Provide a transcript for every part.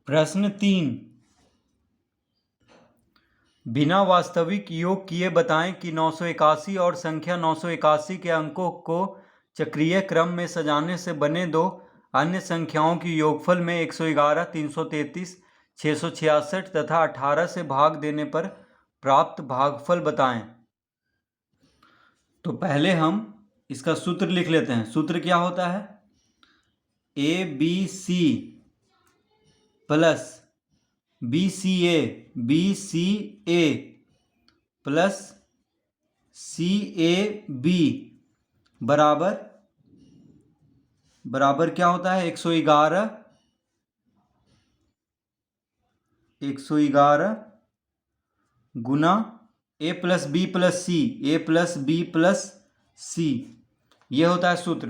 प्रश्न 3, बिना वास्तविक योग किए बताएं कि 981 और संख्या 981 के अंकों को चक्रीय क्रम में सजाने से बने दो अन्य संख्याओं की योगफल में 111, 333, 666 तथा 18 से भाग देने पर प्राप्त भागफल बताएं। तो पहले हम इसका सूत्र लिख लेते हैं। सूत्र क्या होता है? ABC plus BCA plus CAB बराबर क्या होता है? 111 गुना A plus B plus C, ये होता है सूत्र।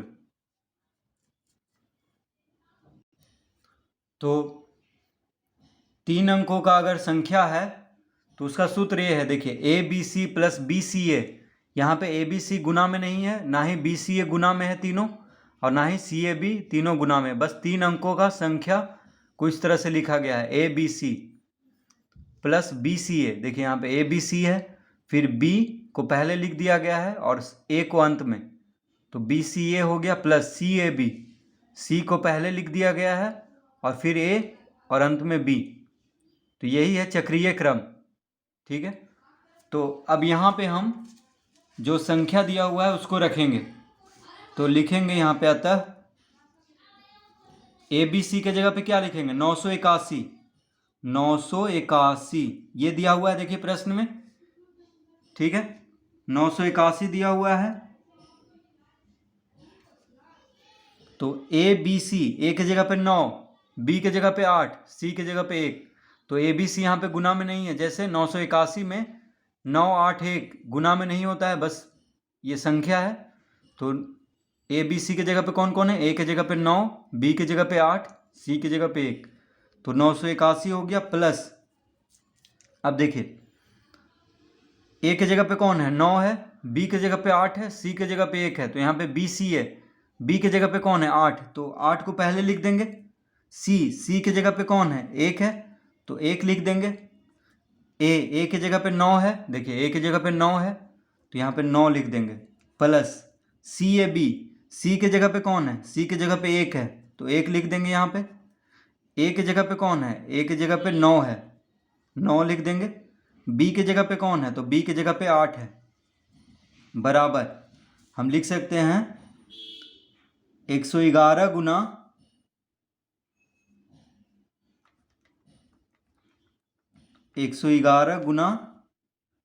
तो 3 अंकों का अगर संख्या है तो उसका सूत्र ये है, देखिए ABC प्लस BCA। यहाँ पे ABC गुना में नहीं है, ना ही BCA गुना में है तीनों, और ना ही CAB तीनों गुना में। बस 3 अंकों का संख्या को इस तरह से लिखा गया है, ABC प्लस BCA। देखिए यहाँ पे ABC है, फिर B को पहले लिख दिया गया है और A को अंत में, तो BCA हो गया प्लस CAB। C को पहले लिख दिया गया है और फिर A और अंत में B। तो यही है चक्रीय क्रम। ठीक है, तो अब यहाँ पे हम जो संख्या दिया हुआ है उसको रखेंगे। तो लिखेंगे यहाँ पे, अतः ABC के जगह पे क्या लिखेंगे? 981 ये दिया हुआ है, देखिए प्रश्न में। ठीक है, 981 दिया हुआ है। तो ABC A की जगह पे 9, B की जगह पे 8, C की जगह पे 1। तो ABC यहाँ पे गुना में नहीं है, जैसे 981 में 9, 8, 1 गुना में नहीं होता है, बस ये संख्या है। तो ABC की जगह पे कौन कौन है? A की जगह पे 9, B की जगह पे 8, C की जगह पे 1। तो 981 हो गया प्लस, अब देखिए A की जगह पे कौन है? 9 है, B की जगह पे 8 है, C की जगह पे 1 है, तो यहाँ पे BC है। B की जगह पे कौन है? 8, तो 8 को पहले लिख देंगे। C की जगह पे कौन है? 1 है, तो 1 लिख देंगे। A की जगह पे 9 है, देखिए A की जगह पे 9 है, तो यहाँ पे 9 लिख देंगे प्लस CAB। C की जगह पे कौन है? C की जगह पे 1 है, तो 1 लिख देंगे यहाँ पे। A की जगह पे कौन है? A की जगह पे 9 है, 9 लिख देंगे। B की जगह पे कौन है? तो B की जगह पे 8 है, बराबर हम लिख सकते हैं 111 गुना 111 गुना,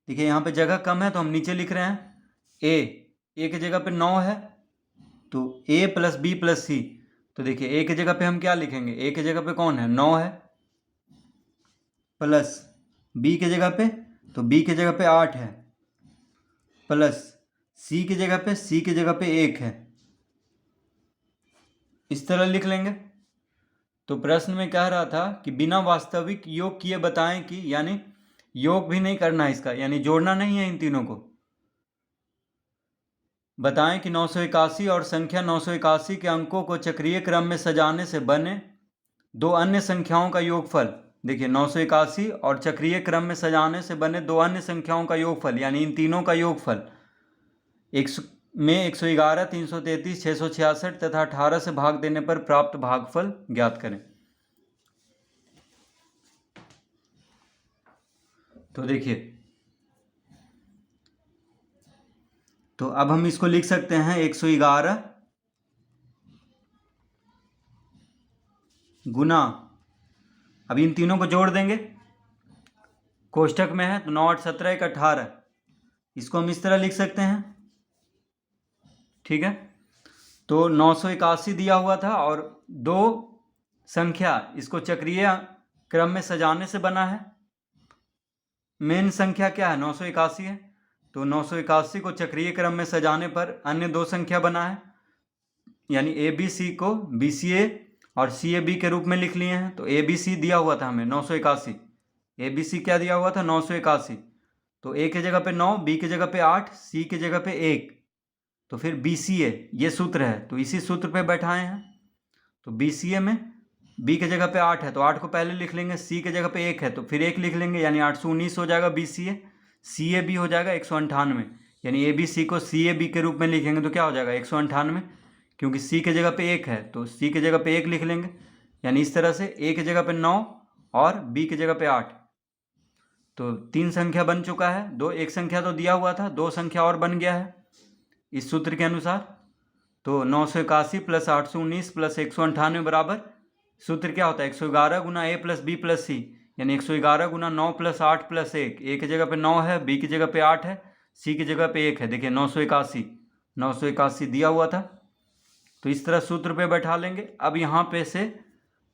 देखिए यहाँ पे जगह कम है तो हम नीचे लिख रहे हैं। A की जगह पे 9 है, तो A plus B plus C। तो देखिए A की जगह पे हम क्या लिखेंगे? A की जगह पे कौन है? 9 है, प्लस B की जगह पे, तो B की जगह पे 8 है, प्लस C की जगह पे 1 है। इस तरह लिख लेंगे। तो प्रश्न में कह रहा था कि बिना वास्तविक योग किए बताएं कि, यानी योग भी नहीं करना है इसका, यानी जोड़ना नहीं है इन तीनों को। बताएं कि 981 और संख्या 981 के अंकों को चक्रीय क्रम में सजाने से बने दो अन्य संख्याओं का योगफल। देखिए 981 और चक्रीय क्रम में सजाने से बने दो अन्य संख्याओं का योगफल, यानी इन तीनों का योगफल में 111, 333, 666 तथा 18 से भाग देने पर प्राप्त भागफल ज्ञात करें। तो देखिए, तो अब हम इसको लिख सकते हैं 111 गुना, अब इन तीनों को जोड़ देंगे, कोष्ठक में है तो 9, 8, 17, 1, 18। इसको हम इस तरह लिख सकते हैं। ठीक है, तो 981 दिया हुआ था और दो संख्या इसको चक्रीय क्रम में सजाने से बना है। मेन संख्या क्या है? 981 है, तो 981 को चक्रीय क्रम में सजाने पर अन्य दो संख्या बना है, यानी ABC को BCA और CAB के रूप में लिख लिए हैं। तो ABC दिया हुआ था हमें 981, ABC क्या दिया हुआ था? 981। तो A की जगह पे 9, B की जगह पे 8, C की जगह पे 1, तो फिर BCA ये सूत्र है, तो इसी सूत्र पे बैठाए हैं। तो BCA में बी के जगह पे 8 है तो 8 को पहले लिख लेंगे, सी के जगह पे 1 है तो फिर 1 लिख लेंगे, यानी 819 हो जाएगा BCA भी हो जाएगा 198, यानी ABC को CAB के रूप में लिखेंगे तो क्या हो जाएगा 198, क्योंकि सी के जगह पे 1 है तो सी के जगह पे 1 लिख लेंगे, यानी इस तरह से ए के जगह पे 9 और बी के जगह पे 8। तो 3 संख्या बन चुका है, एक संख्या तो दिया हुआ था, 2 संख्या और बन गया है इस सूत्र के अनुसार। तो 981 प्लस 819 प्लस 198 बराबर, सूत्र क्या होता है 111 गुना A plus B plus C, यानी 111 गुना 9 प्लस 8 प्लस 1। ए के जगह पे 9 है, बी की जगह पे 8 है, सी की जगह पे 1 है। देखिए 981 दिया हुआ था, तो इस तरह सूत्र पे बैठा लेंगे। अब यहाँ पे से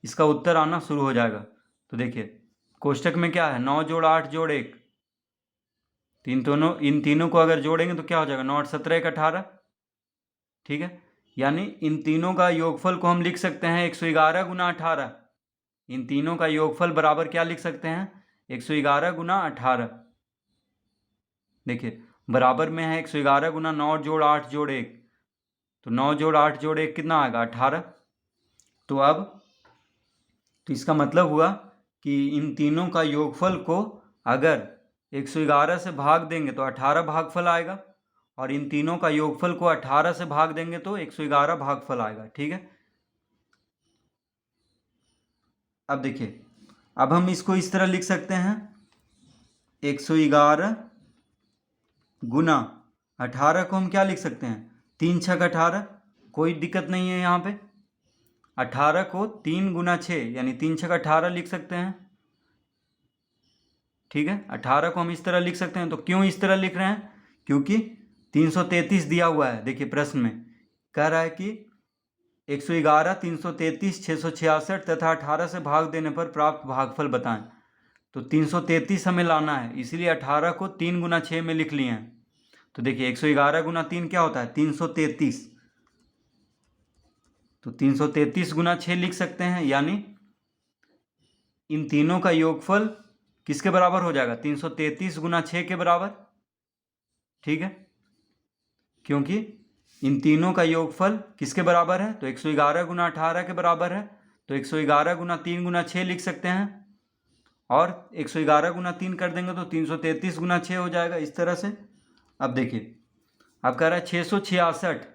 इसका उत्तर आना शुरू हो जाएगा। तो देखिए कोष्टक में क्या है 9 जोड़ 8 जोड़ 1, इन तीनों को अगर जोड़ेंगे तो क्या हो जाएगा 9 8 17 1 18, ठीक है। यानी इन तीनों का योगफल को हम लिख सकते हैं 111 गुना 18। इन तीनों का योगफल बराबर क्या लिख सकते हैं 111 गुना 18। देखिए बराबर में है 111 गुना 9 जोड़ 8 जोड़ 1, तो 9 जोड़ 8 जोड़ 1 कितना आएगा 18। तो इसका मतलब हुआ कि इन तीनों का योगफल को अगर 111 से भाग देंगे तो 18 भागफल आएगा, और इन तीनों का योगफल को 18 से भाग देंगे तो 111 भागफल आएगा, ठीक है। अब देखिए, अब हम इसको इस तरह लिख सकते हैं 111 गुना 18 को हम क्या लिख सकते हैं 3 छक 18, कोई दिक्कत नहीं है यहाँ पे। 18 को 3 गुना 6 यानी 3 छक 18 लिख सकते हैं, ठीक है। 18 को हम इस तरह लिख सकते हैं। तो क्यों इस तरह लिख रहे हैं, क्योंकि 333 दिया हुआ है। देखिए प्रश्न में कह रहा है कि 111, 333, 666 तथा 18 से भाग देने पर प्राप्त भागफल बताएं। तो 333 हमें लाना है, इसलिए 18 को 3 गुना 6 में लिख लिए हैं। तो देखिए 111 गुना 3 क्या होता है 333, तो 333 गुना 6 लिख सकते हैं, यानी इन तीनों का योगफल किसके बराबर हो जाएगा 333 गुना 6 के बराबर, ठीक है। क्योंकि इन तीनों का योगफल किसके बराबर है तो 111 गुना 18 के बराबर है। तो 111 गुना 3 गुना 6 लिख सकते हैं, और 111 गुना 3 कर देंगे तो 333 गुना 6 हो जाएगा इस तरह से। अब देखिए अब कह रहा है 666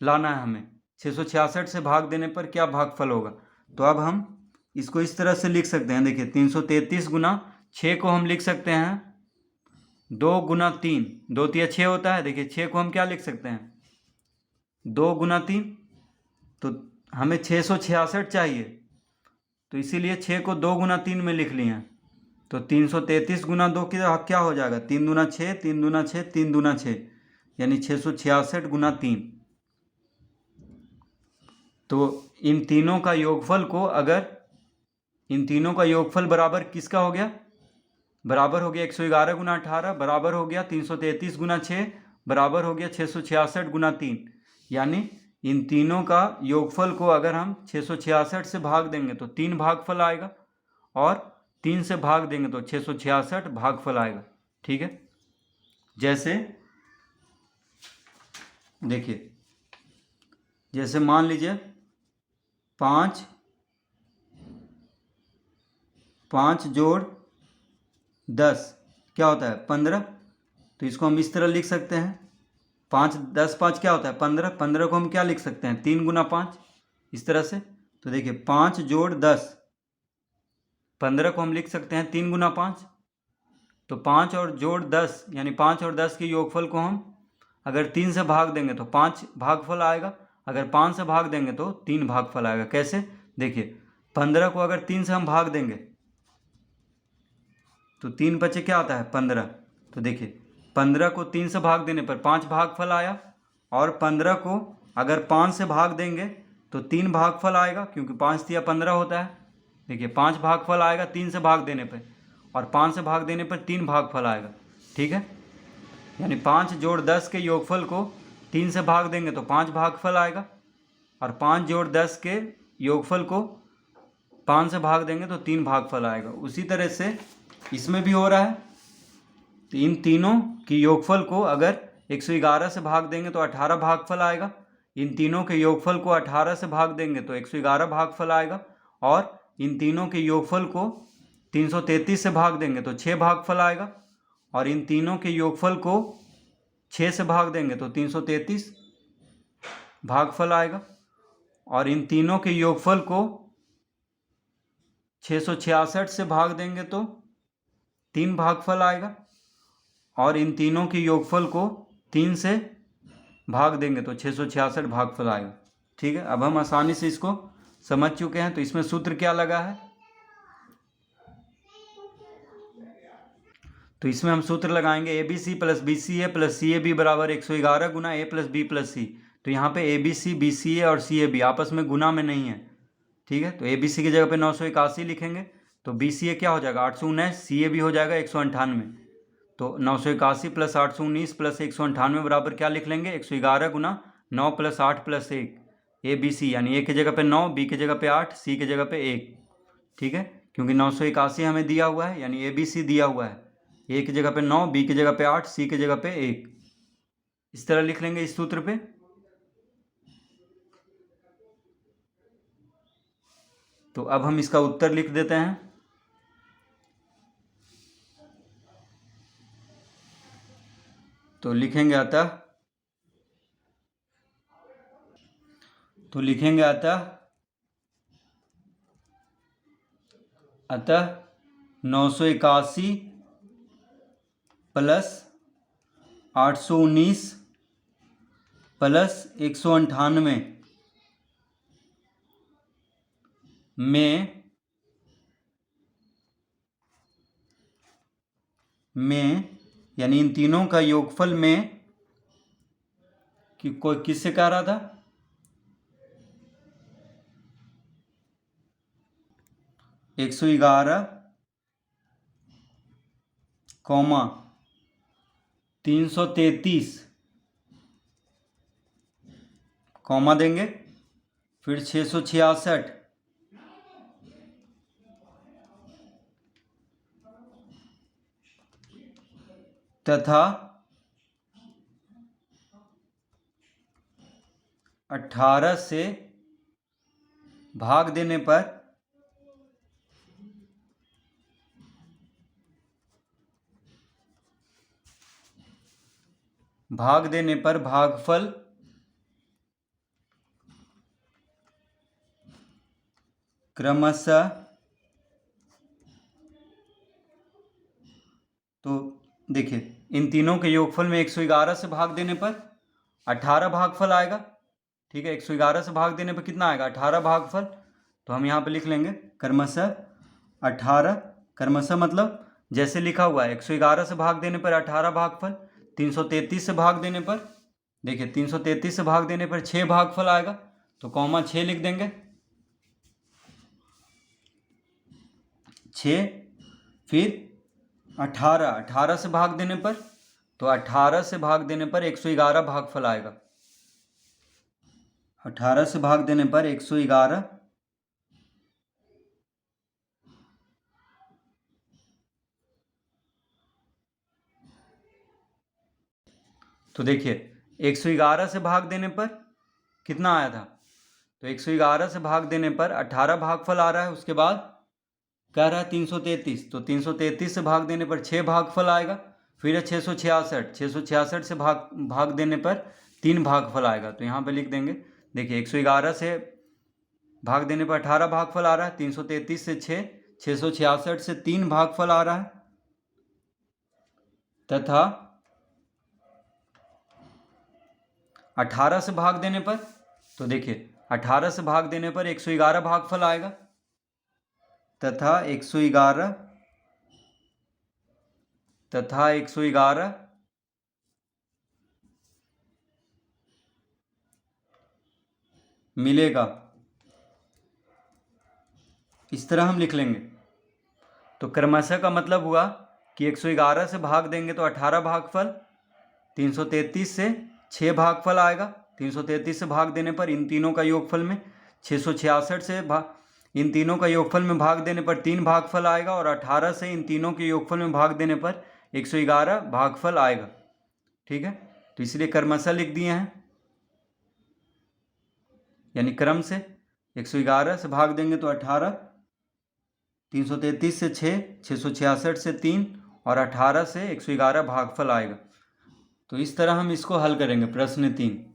लाना है हमें, 666 से भाग देने पर क्या भागफल होगा। तो अब हम इसको इस तरह से लिख सकते हैं। देखिए 333 गुना 6 को हम लिख सकते हैं 2 गुना 3, 2 तिया 6 होता है। देखिए 6 को हम क्या लिख सकते हैं 2 गुना 3, तो हमें 666 चाहिए, तो इसीलिए 6 को 2 गुना 3 में लिख लिए हैं। तो 333 गुना 2 क्या हो जाएगा 3 दूना 6, 3 दूना 6, 3 दूना 6, यानी 666 गुना 3। तो इन तीनों का योगफल को अगर इन तीनों का योगफल बराबर किसका हो गया, बराबर हो गया 111 गुना 18, बराबर हो गया 333 गुना 6, बराबर हो गया 666 गुना 3। यानी इन तीनों का योगफल को अगर हम 666 से भाग देंगे तो 3 भागफल आएगा, और 3 से भाग देंगे तो 666 भागफल आएगा, ठीक है। जैसे देखिए, जैसे मान लीजिए 5 जोड़ 10 क्या होता है 15, तो इसको हम इस तरह लिख सकते हैं 5 10 5 क्या होता है 15, 15 को हम क्या लिख सकते हैं 3 गुना 5 इस तरह से। तो देखिए 5 जोड़ 10, 15 को हम लिख सकते हैं 3 गुना 5, तो 5 और जोड़ 10 यानी 5 और 10 के योगफल को हम अगर 3 से भाग देंगे तो 5 भागफल आएगा, अगर 5 से भाग देंगे तो 3 भागफल आएगा। कैसे, देखिए 15 को अगर 3 से हम भाग देंगे तो 3 बचे क्या आता है 15, तो देखिए 15 को 3 से भाग देने पर 5 भागफल आया, और 15 को अगर 5 से भाग देंगे तो 3 भागफल आएगा, क्योंकि 5 तिया 15 होता है। देखिए 5 भागफल आएगा 3 से भाग देने पर, और 5 से भाग देने पर 3 भागफल आएगा, ठीक है। यानी 5 जोड़ 10 के योगफल को 3 से भाग देंगे तो 5 भागफल आएगा, और 5 जोड़ 10 के योगफल को 5 से भाग देंगे तो 3 भागफल आएगा। उसी तरह से इसमें भी हो रहा है। तो इन तीनों की योगफल को अगर 111 से भाग देंगे तो 18 भागफल आएगा, इन तीनों के योगफल को 18 से भाग देंगे तो 111 भागफल आएगा, और इन तीनों के योगफल को 333 से भाग देंगे तो 6 भागफल आएगा, और इन तीनों के योगफल को 6 से भाग देंगे तो 333 भागफल आएगा, और इन तीनों के योगफल को 666 से भाग देंगे तो 3 भागफल आएगा, और इन तीनों के योगफल को 3 से भाग देंगे तो 666 भागफल आएगा। ठीक है, अब हम आसानी से इसको समझ चुके हैं। तो इसमें सूत्र क्या लगा है, तो इसमें हम सूत्र लगाएंगे A B C plus B C A plus C A B बराबर 111 गुना A plus B plus C. तो यहाँ पे ए बी सी बी सी ए और सी ए बी आपस में गुना में नहीं है। ठीक है, तो ए बी सी की जगह पे 981 लिखेंगे, तो बी सी ए क्या हो जाएगा 819, सी ए बी हो जाएगा 198। तो 981 प्लस 819 प्लस 198 बराबर क्या लिख लेंगे 111 गुना 9 plus 8 plus 1 A B C, यानी ए की जगह पे 9, बी की जगह पे 8, सी की जगह पे 1। ठीक है, क्योंकि 981 हमें दिया हुआ है, यानी ए बी सी दिया हुआ है, ए की जगह पे 9, बी की जगह पे 8, सी की जगह पे 1। इस तरह लिख लेंगे इस सूत्र पे। तो अब हम इसका उत्तर लिख देते हैं। तो लिखेंगे अतः 981 प्लस 819 प्लस 198 में यानी इन तीनों का योगफल में कि कोई किससे कह रहा था 111 कौमा 333 कौमा देंगे, फिर 666 तथा 18 से भाग देने पर भागफल क्रमशः, तो देखिए इन तीनों के योगफल में 111 से भाग देने पर 18 भागफल आएगा। ठीक है, 111 से भाग देने पर कितना आएगा 18 भागफल। तो हम यहाँ पे लिख लेंगे क्रमशः 18, क्रमशः मतलब जैसे लिखा हुआ है 111 से भाग देने पर 18 भागफल, 333 से भाग देने पर, देखिए 333 से भाग देने पर 6 भागफल आएगा, तो कॉमा 6 लिख देंगे 6, फिर 18 से भाग देने पर, तो 18 से भाग देने पर 111 भागफल आएगा, 18 से भाग देने पर 111। तो देखिए 111 से भाग देने पर कितना आया था, तो 111 से भाग देने पर 18 भागफल आ रहा है, उसके बाद कह रहा है 333, तो 333 से भाग देने पर 6 भागफल आएगा, फिर है 666 से भाग देने पर 3 भागफल आएगा। तो यहाँ पे लिख देंगे, देखिए 111 से भाग देने पर 18 भागफल आ रहा है, 333 से 6, 666 से 3 भागफल आ रहा है, तथा 18 से भाग देने पर, तो देखिए 18 से भाग देने पर 111 भागफल आएगा, तथा 111 मिलेगा। इस तरह हम लिख लेंगे। तो क्रमशः का मतलब हुआ कि 111 से भाग देंगे तो 18 भागफल, 333 से 6 भागफल आएगा, 333 से भाग देने पर इन तीनों का योगफल में 666 से इन तीनों का योगफल में भाग देने पर 3 भागफल आएगा, और 18 से इन तीनों के योगफल में भाग देने पर 111 भागफल आएगा। ठीक है, तो इसलिए क्रमशः लिख दिए हैं, यानी क्रम से, 111 से भाग देंगे तो 18, 333 से 6, 666 से 3 और 18 से 111 भागफल आएगा। तो इस तरह हम इसको हल करेंगे प्रश्न 3।